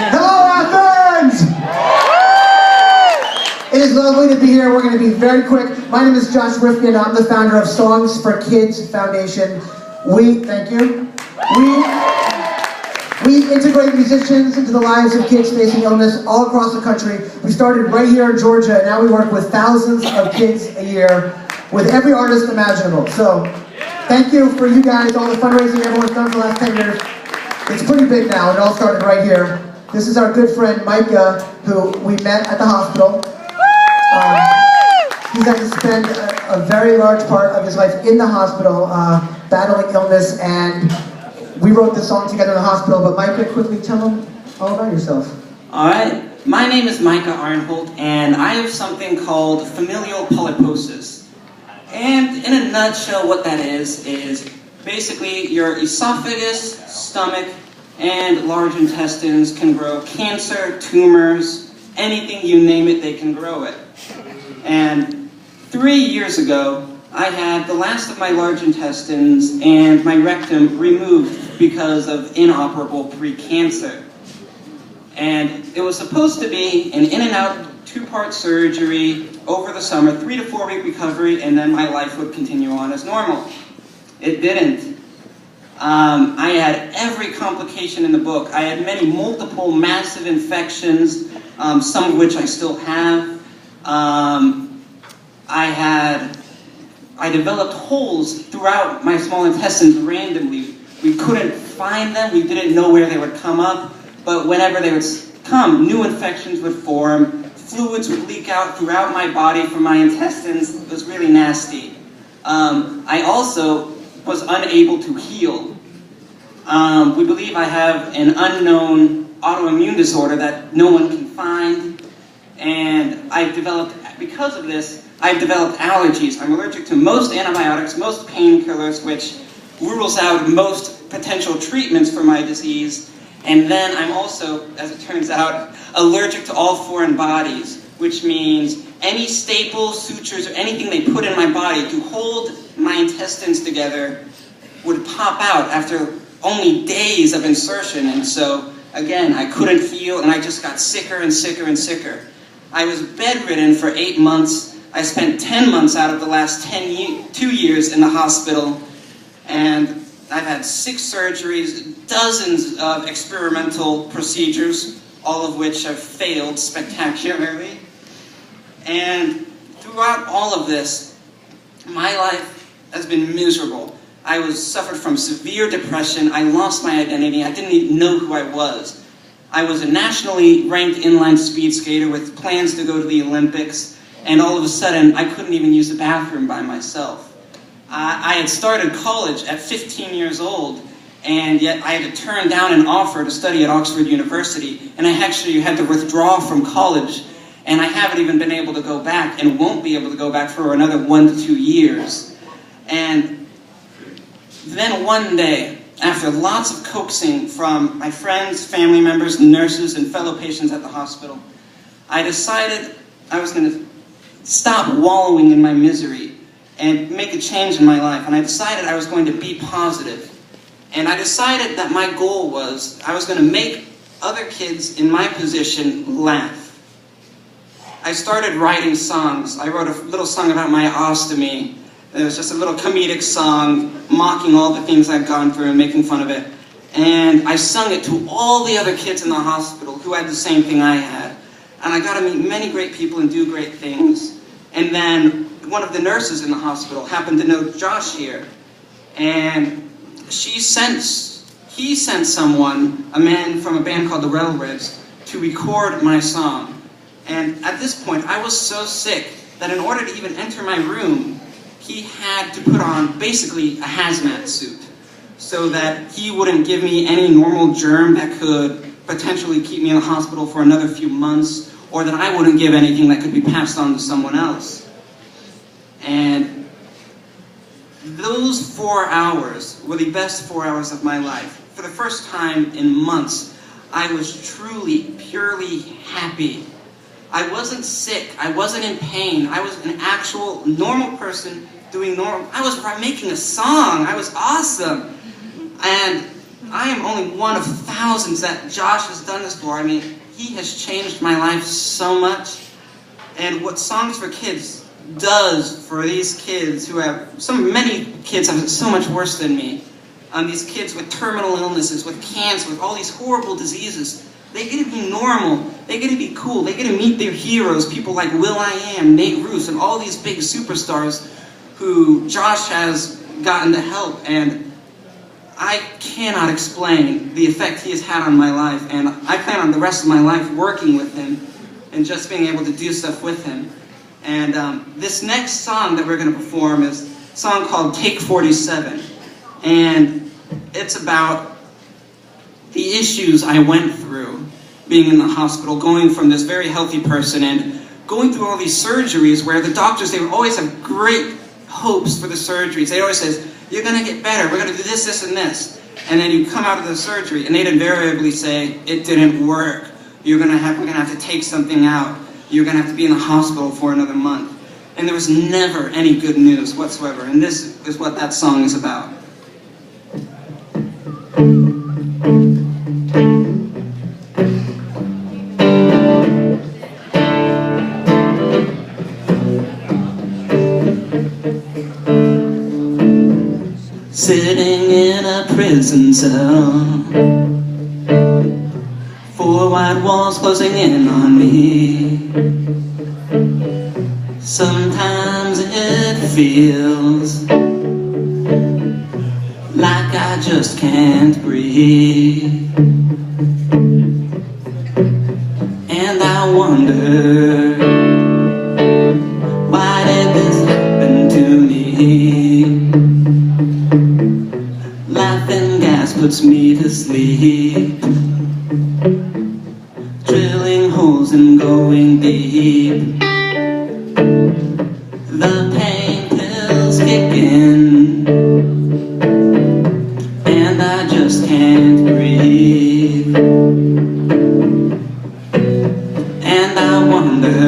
Hello, Athens! It is lovely to be here. We're going to be very quick. My name is Josh Rifkin. I'm the founder of Songs for Kids Foundation. Thank you. We integrate musicians into the lives of kids facing illness all across the country. We started right here in Georgia, and now we work with thousands of kids a year with every artist imaginable. So, thank you for you guys, all the fundraising everyone's done for the last 10 years. It's pretty big now. It all started right here. This is our good friend Micah, who we met at the hospital. He's had to spend a very large part of his life in the hospital battling illness, and we wrote this song together in the hospital. But Micah, quickly tell them all about yourself. Alright, my name is Micah Arnholt, and I have something called familial polyposis. And in a nutshell, what that is basically your esophagus, stomach, and large intestines can grow cancer, tumors, anything you name it, they can grow it. And 3 years ago, I had the last of my large intestines and my rectum removed because of inoperable pre-cancer. And it was supposed to be an in and out 2-part surgery over the summer, 3 to 4 week recovery, and then my life would continue on as normal. It didn't. I had every complication in the book. I had multiple massive infections, some of which I still have. I developed holes throughout my small intestines randomly. We couldn't find them, we didn't know where they would come up, but whenever they would come, new infections would form, fluids would leak out throughout my body from my intestines. It was really nasty. I also was unable to heal. We believe I have an unknown autoimmune disorder that no one can find, and because of this, I've developed allergies. I'm allergic to most antibiotics, most painkillers, which rules out most potential treatments for my disease. And then I'm also, as it turns out, allergic to all foreign bodies, which means any staples, sutures, or anything they put in my body to hold my intestines together would pop out after only days of insertion. And so, again, I couldn't heal, and I just got sicker and sicker and sicker. I was bedridden for 8 months. I spent 10 months out of the last 2 years in the hospital, and I've had 6 surgeries, dozens of experimental procedures, all of which have failed spectacularly. And throughout all of this, my life has been miserable. I suffered from severe depression. I lost my identity. I didn't even know who I was. I was a nationally ranked inline speed skater with plans to go to the Olympics, and all of a sudden, I couldn't even use the bathroom by myself. I had started college at 15 years old, and yet I had to turn down an offer to study at Oxford University, and I actually had to withdraw from college, and I haven't even been able to go back, and won't be able to go back for another 1 to 2 years. And then one day, after lots of coaxing from my friends, family members, nurses, and fellow patients at the hospital, I decided I was going to stop wallowing in my misery and make a change in my life. And I decided I was going to be positive. And I decided that my goal was I was going to make other kids in my position laugh. I started writing songs. I wrote a little song about my ostomy. It was just a little comedic song, mocking all the things I'd gone through and making fun of it. And I sung it to all the other kids in the hospital who had the same thing I had. And I got to meet many great people and do great things. And then one of the nurses in the hospital happened to know Josh here. And he sent someone, a man from a band called the Railroads, to record my song. And at this point, I was so sick that in order to even enter my room, he had to put on basically a hazmat suit so that he wouldn't give me any normal germ that could potentially keep me in the hospital for another few months, or that I wouldn't give anything that could be passed on to someone else. And those 4 hours were the best 4 hours of my life. For the first time in months, I was truly, purely happy. I wasn't sick. I wasn't in pain. I was an actual normal person doing normal. I was making a song. I was awesome. And I am only one of thousands that Josh has done this for. I mean, he has changed my life so much. And what Songs for Kids does for these kids who have, many kids have it so much worse than me. These kids with terminal illnesses, with cancer, with all these horrible diseases, they get to be normal, they get to be cool, they get to meet their heroes, people like will.i.am, Nate Ruess, and all these big superstars who Josh has gotten to help. And I cannot explain the effect he has had on my life, and I plan on the rest of my life working with him and just being able to do stuff with him. And this next song that we're going to perform is a song called Take 47. And it's about the issues I went through being in the hospital, going from this very healthy person and going through all these surgeries where the doctors, they would always have great hopes for the surgeries. They always say, you're going to get better, we're going to do this, this, and this. And then you come out of the surgery and they'd invariably say, it didn't work. We're going to have to take something out. You're going to have to be in the hospital for another month. And there was never any good news whatsoever. And this is what that song is about. Sitting in a prison cell, four white walls closing in on me. Sometimes it feels like I just can't breathe, and I wonder, why did this happen to me? Laughing gas puts me to sleep, drilling holes and going deep. The pain pills kick in, and I just can't breathe. And I wonder,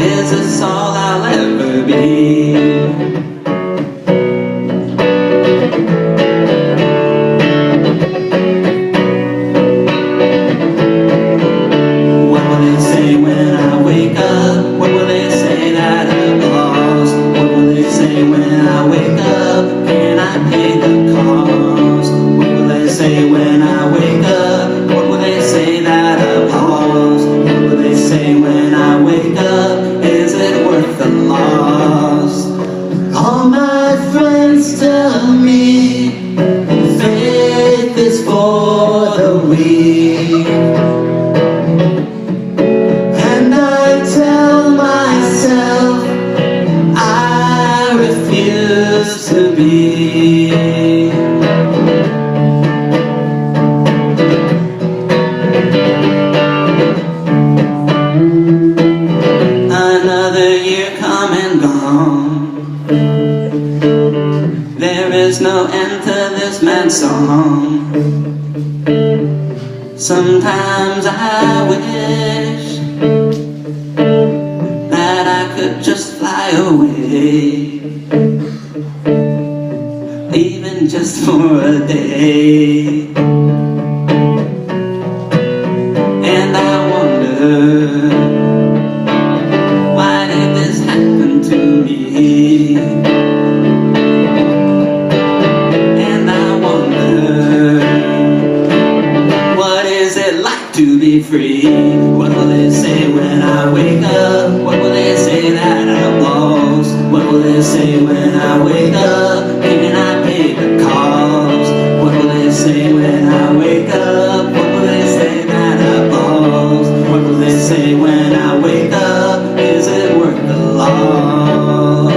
is this all I'll ever be? What will they say when I wake up? What will they say that I've lost? What will they say when I wake up? Can I pay the cost? What will they say when I wake up? What will they say that I've lost? What will they say when I wake up? Is it worth the loss? All my friends tell me faith is for the weak, and I tell myself I refuse to be. Another year come and gone, there is no end to this mad song. Sometimes I wish that I could just fly away, even just for a day. And I wonder, why did this happen to me? And I wonder, what is it like to be free? What will they say when I wake up? What will they say that I've lost? What will they say when I wake up? Can I pay the cost? What will they say when I wake up? What will they say that I've lost? What will they say when I wake up? Is it worth the loss?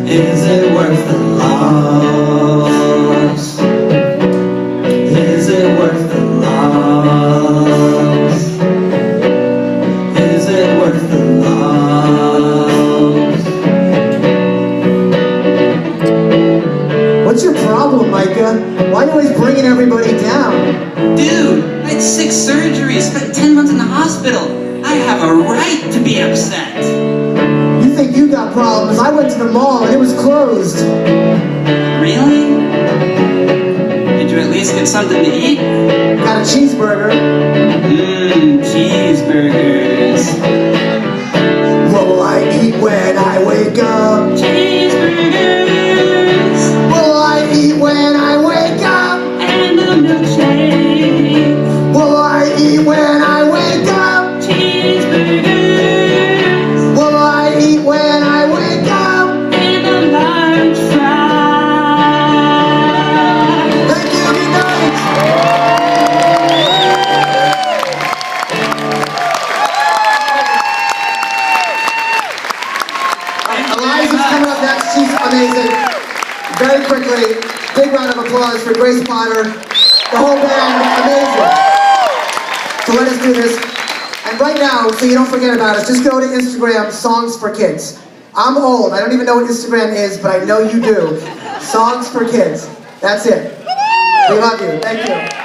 Is it worth the loss? Is it worth the loss? Is it worth the loss? What's your problem, Micah? Why are you always bringing everybody down? Dude, I had 6 surgeries, spent 10 months in the hospital. I have a right to be upset. You think think you got problems. I went to the mall and it was closed. Really? Did you at least get something to eat? Got a cheeseburger. Cheeseburgers. What will I eat when I wake up? Cheeseburgers. What will I eat when I wake up? And a milkshake. What will I eat when I wake up? Cheeseburgers. What will I eat when I wake up? And a large fry. Thank you, good night. Eliza's coming up next. She's amazing. Very quickly, big round of applause for Grace Potter. The whole band, amazing. So let us do this. And right now, so you don't forget about us, just go to Instagram, Songs for Kids. I'm old. I don't even know what Instagram is, but I know you do. Songs for Kids. That's it. We love you. Thank you.